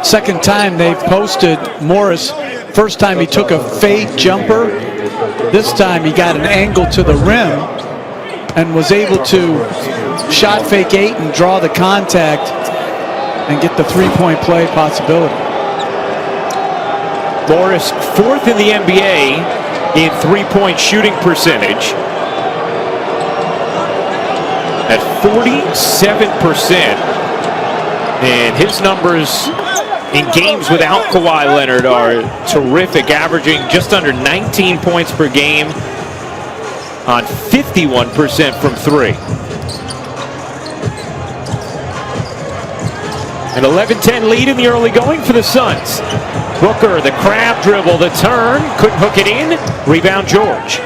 Second time they've posted Morris. First time he took a fade jumper. This time he got an angle to the rim and was able to shot fake 8 and draw the contact and get the three-point play possibility. Morris, 4th in the NBA in three-point shooting percentage at 47%. And his numbers in games without Kawhi Leonard are terrific, averaging just under 19 points per game on 51% from three. An 11-10 lead in the early going for the Suns. Booker, the crab dribble, the turn, couldn't hook it in. Rebound George.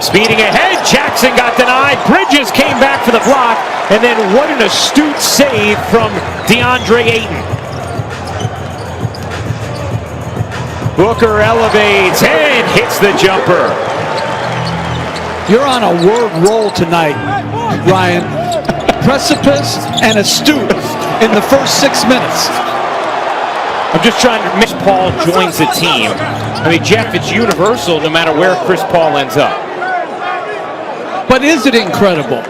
Speeding ahead, Jackson got denied. Bridges came back for the block, and then what an astute save from DeAndre Ayton. Booker elevates and hits the jumper. You're on a word roll tonight, Ryan. Precipice and astute in the first 6 minutes. I'm just trying to miss Paul joins the team. I mean, Jeff, it's universal no matter where Chris Paul ends up. But is it incredible?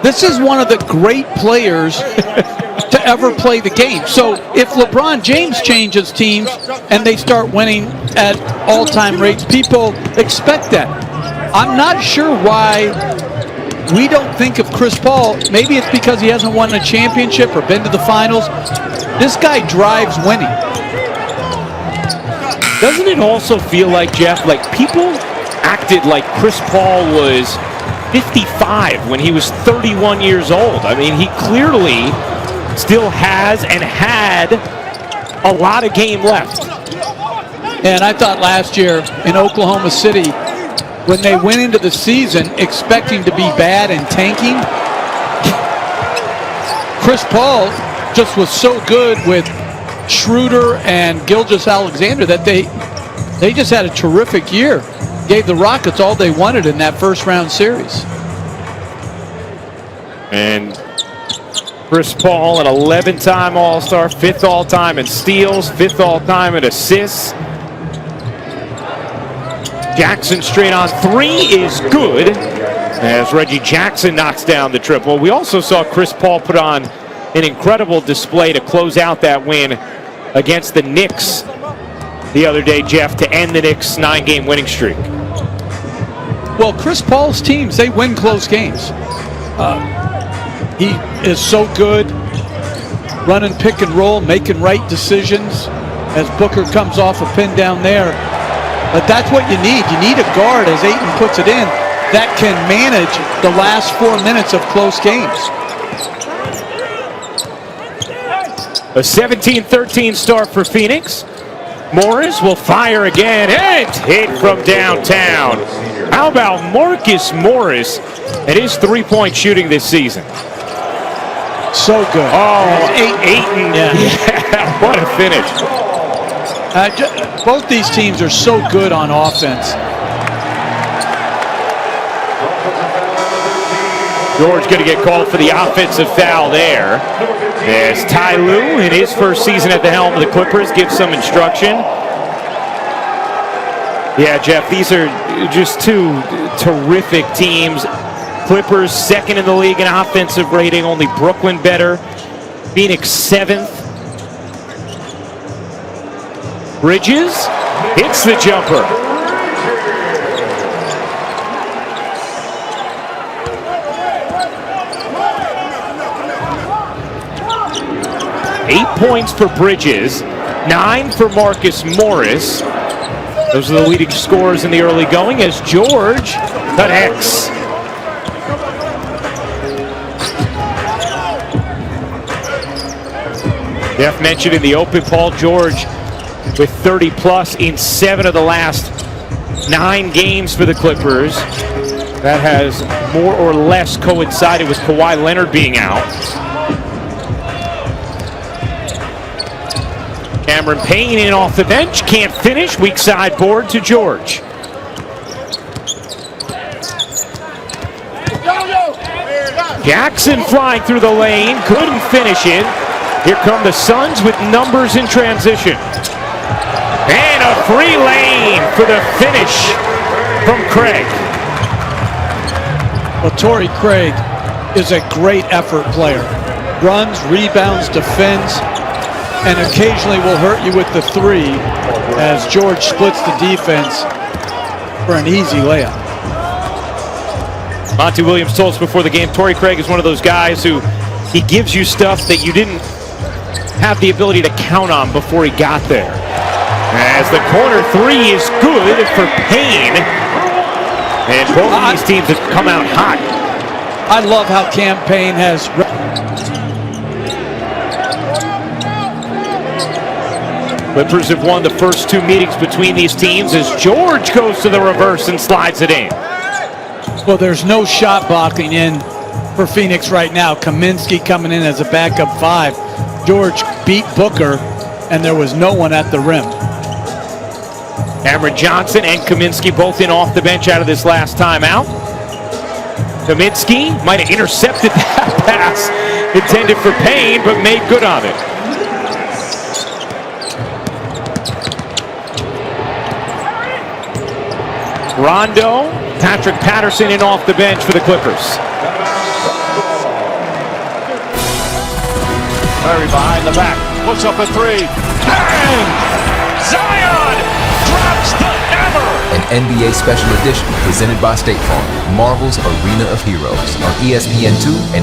This is one of the great players to ever play the game. So if LeBron James changes teams and they start winning at all-time rates, people expect that. I'm not sure why we don't think of Chris Paul. Maybe it's because he hasn't won a championship or been to the finals. This guy drives winning. Doesn't it also feel like, Jeff, like people acted like Chris Paul was 55 when he was 31 years old? I mean, he clearly still has and had a lot of game left. And I thought last year in Oklahoma City, when they went into the season expecting to be bad and tanking, Chris Paul just was so good with Schroeder and Gilgeous-Alexander that they just had a terrific year. Gave the Rockets all they wanted in that first round series. And Chris Paul, an 11-time All-Star, 5th all-time in steals, 5th all-time in assists. Jackson straight on three is good as Reggie Jackson knocks down the triple. We also saw Chris Paul put on an incredible display to close out that win against the Knicks the other day, Jeff, to end the Knicks' 9-game winning streak. Well, Chris Paul's teams, they win close games. He is so good running pick and roll, making right decisions as Booker comes off a pin down there. But that's what you need. You need a guard, as Ayton puts it in, that can manage the last 4 minutes of close games. A 17-13 start for Phoenix. Morris will fire again and hit from downtown. How about Marcus Morris and his three-point shooting this season? So good. Oh, Ayton. Yeah, what a finish. Both these teams are so good on offense. George going to get called for the offensive foul there. As Ty Lue, in his first season at the helm of the Clippers, gives some instruction. Yeah, Jeff, these are just two terrific teams. Clippers 2nd in the league in offensive rating, only Brooklyn better. Phoenix 7th. Bridges hits the jumper. Eight points for Bridges, 9 for Marcus Morris. Those are the leading scorers in the early going as George connects. Jeff mentioned in the open, Paul George with 30-plus in 7 of the last 9 games for the Clippers. That has more or less coincided with Kawhi Leonard being out. Cameron Payne in off the bench, can't finish, weak side board to George. Jackson flying through the lane, couldn't finish it. Here come the Suns with numbers in transition. And a free lane for the finish from Craig. Well, Torrey Craig is a great effort player. Runs, rebounds, defends, and occasionally will hurt you with the three as George splits the defense for an easy layup. Monty Williams told us before the game, Torrey Craig is one of those guys who he gives you stuff that you didn't have the ability to count on before he got there. As the corner three is good for Payne. And both of these teams have come out hot. I love how Cam Payne has... Clippers have won the first two meetings between these teams as George goes to the reverse and slides it in. Well, there's no shot blocking in for Phoenix right now. Kaminsky coming in as a backup five. George beat Booker, and there was no one at the rim. Cameron Johnson and Kaminsky both in off the bench out of this last timeout. Kaminsky might have intercepted that pass intended for Payne, but made good on it. Rondo, Patrick Patterson in off the bench for the Clippers. Murray behind the back, puts up a three. Bang! Zion drops the hammer! An NBA special edition presented by State Farm. Marvel's Arena of Heroes on ESPN2 and